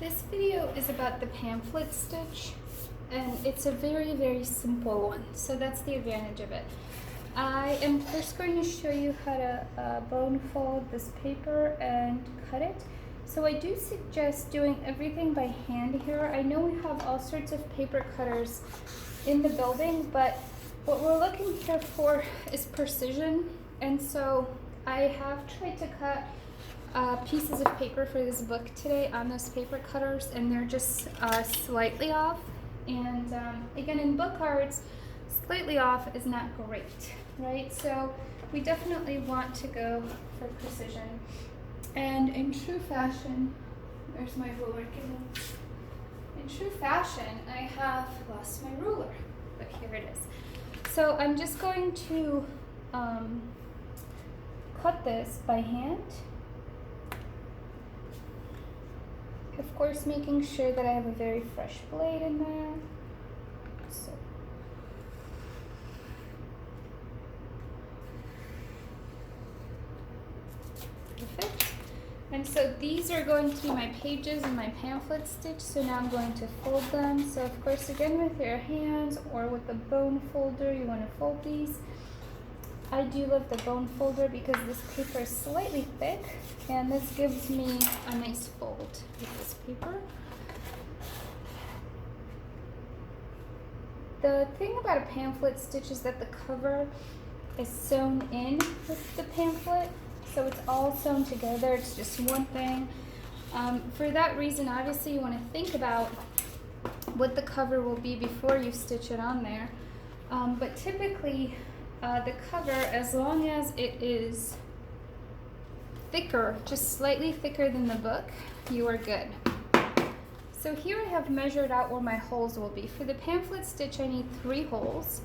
This video is about the pamphlet stitch, and it's a very simple one, so that's the advantage of it. I am first going to show you how to bone fold this paper and cut it. So I do suggest doing everything by hand here. I know we have all sorts of paper cutters in the building, but what we're looking here for is precision, and so I have tried to cut pieces of paper for this book today on those paper cutters, and they're just slightly off. And again, in book arts, slightly off is not great, right? So we definitely want to go for precision. And in true fashion, where's my ruler? In true fashion, I have lost my ruler, but here it is. So I'm just going to cut this by hand. Of course, making sure that I have a very fresh blade in there. So. Perfect. And so these are going to be my pages in my pamphlet stitch. So now I'm going to fold them. So of course, again, with your hands or with the bone folder, you want to fold these. I do love the bone folder because this paper is slightly thick, and this gives me a nice fold with this paper. The thing about a pamphlet stitch is that the cover is sewn in with the pamphlet, so it's all sewn together. It's just one thing. For that reason, obviously, you want to think about what the cover will be before you stitch it on there. But typically, the cover, as long as it is thicker, just slightly thicker than the book, you are good. So here I have measured out where my holes will be. For the pamphlet stitch, I need 3 holes,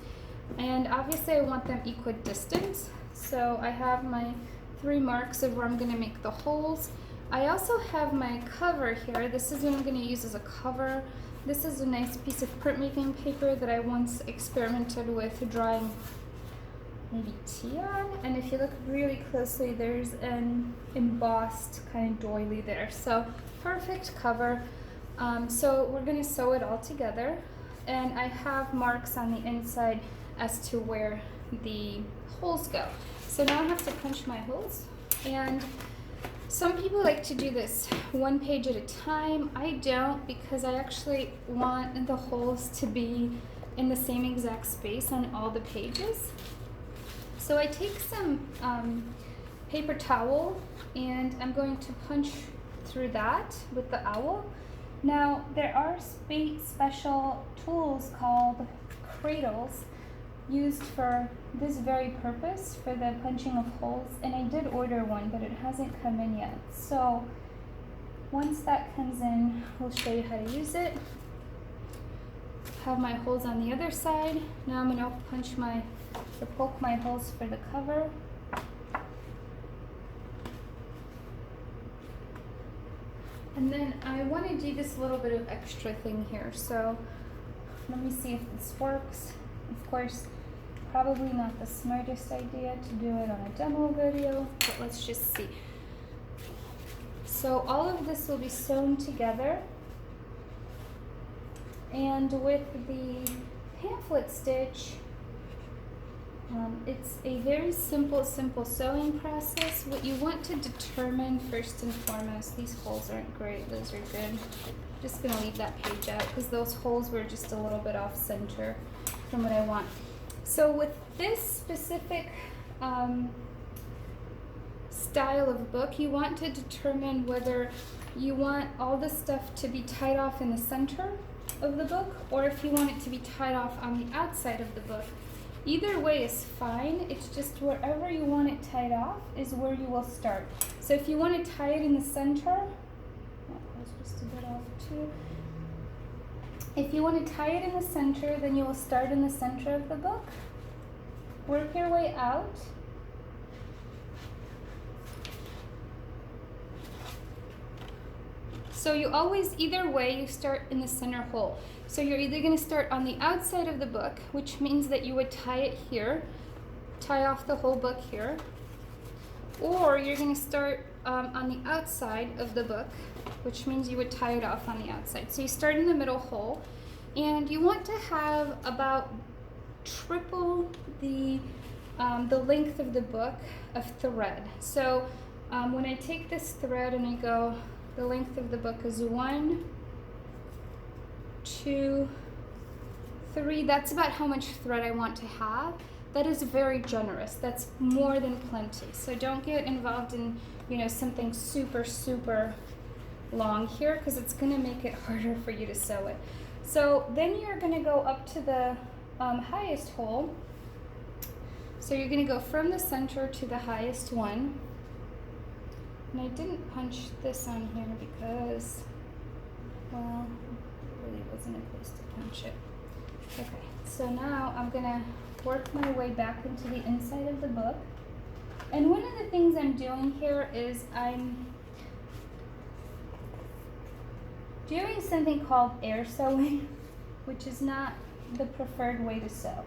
and obviously I want them equidistant. So I have my 3 marks of where I'm going to make the holes. I also have my cover here. This is what I'm going to use as a cover. This is a nice piece of printmaking paper that I once experimented with drawing maybe tea on, and if you look really closely, there's an embossed kind of doily there. So perfect cover. So we're going to sew it all together, and I have marks on the inside as to where the holes go. So now I have to punch my holes, and some people like to do this one page at a time. I don't, because I actually want the holes to be in the same exact space on all the pages. So I take some paper towel, and I'm going to punch through that with the owl. Now, there are special tools called cradles used for this very purpose, for the punching of holes, and I did order one, but it hasn't come in yet. So once that comes in, we'll show you how to use it. Have my holes on the other side. Now I'm going to poke my holes for the cover. And then I want to do this little bit of extra thing here. So let me see if this works. Of course, probably not the smartest idea to do it on a demo video, but let's just see. So all of this will be sewn together. And with the pamphlet stitch, it's a very simple sewing process. What you want to determine first and foremost, these holes aren't great, those are good. I'm just going to leave that page out because those holes were just a little bit off center from what I want. So with this specific style of book, you want to determine whether you want all the stuff to be tied off in the center of the book, or if you want it to be tied off on the outside of the book. Either way is fine. It's just wherever you want it tied off is where you will start. So if you want to tie it in the center, that was just a bit off too. If you want to tie it in the center, then you will start in the center of the book. Work your way out. So you always, either way, you start in the center hole. So you're either going to start on the outside of the book, which means that you would tie it here, tie off the whole book here, or you're going to start on the outside of the book, which means you would tie it off on the outside. So you start in the middle hole, and you want to have about triple the length of the book of thread. So when I take this thread and I go, the length of the book is 1, 2, 3. That's about how much thread I want to have. That is very generous. That's more than plenty. So don't get involved in, something super, super long here, because it's going to make it harder for you to sew it. So then you're going to go up to the highest hole. So you're going to go from the center to the highest one. And I didn't punch this on here because, well, there really wasn't a place to punch it. Okay, so now I'm going to work my way back into the inside of the book. And one of the things I'm doing here is I'm doing something called air sewing, which is not the preferred way to sew.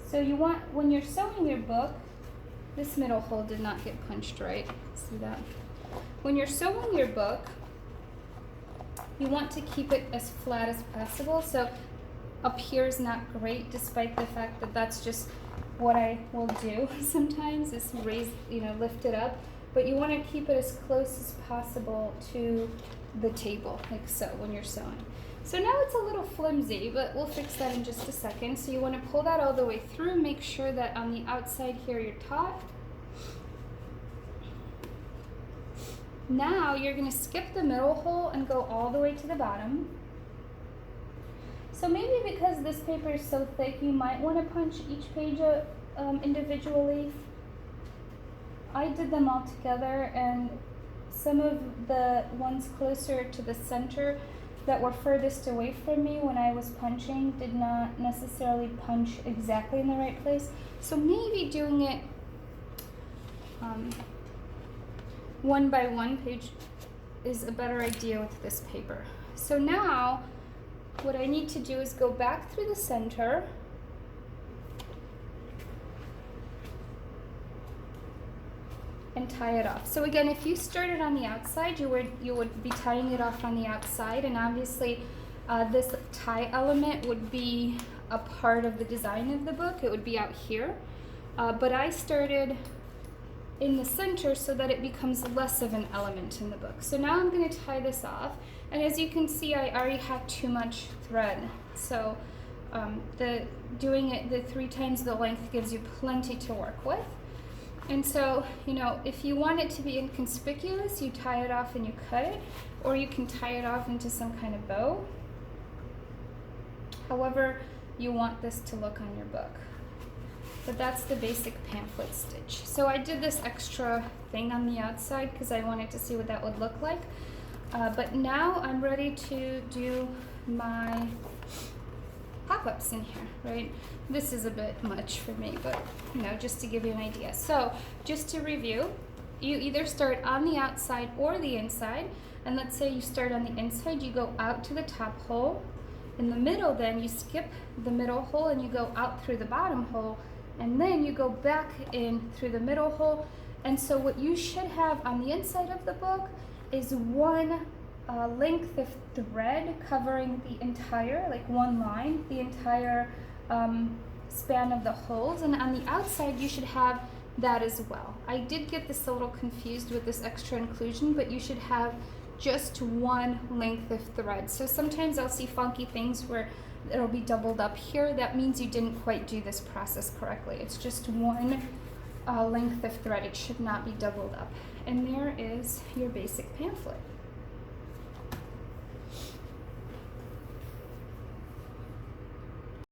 So you want, when you're sewing your book, this middle hole did not get punched right. See that? When you're sewing your book, you want to keep it as flat as possible. So up here is not great, despite the fact that that's just what I will do sometimes, is raise, lift it up. But you want to keep it as close as possible to the table, like so, when you're sewing. So now it's a little flimsy, but we'll fix that in just a second. So you want to pull that all the way through. Make sure that on the outside here you're taut. Now you're going to skip the middle hole and go all the way to the bottom. So maybe because this paper is so thick, you might want to punch each page individually. I did them all together, and some of the ones closer to the center that were furthest away from me when I was punching did not necessarily punch exactly in the right place. So maybe doing it one by one page is a better idea with this paper. So now what I need to do is go back through the center and tie it off. So again, if you started on the outside, you would be tying it off on the outside, and obviously this tie element would be a part of the design of the book. It would be out here, but I started in the center so that it becomes less of an element in the book. So now I'm going to tie this off, and as you can see, I already have too much thread. So doing it the 3 times the length gives you plenty to work with. And so, if you want it to be inconspicuous, you tie it off and you cut it, or you can tie it off into some kind of bow. However you want this to look on your book. But that's the basic pamphlet stitch. So I did this extra thing on the outside because I wanted to see what that would look like. But now I'm ready to do my pop-ups in here, right? This is a bit much for me, but just to give you an idea. So just to review, you either start on the outside or the inside, and let's say you start on the inside, you go out to the top hole. In the middle, then you skip the middle hole and you go out through the bottom hole, and then you go back in through the middle hole. And so what you should have on the inside of the book is one length of thread covering the entire, like one line, the entire span of the holes, and on the outside you should have that as well. I did get this a little confused with this extra inclusion, but you should have just one length of thread. So sometimes I'll see funky things where it'll be doubled up here. That means you didn't quite do this process correctly. It's just one length of thread. It should not be doubled up. And there is your basic pamphlet.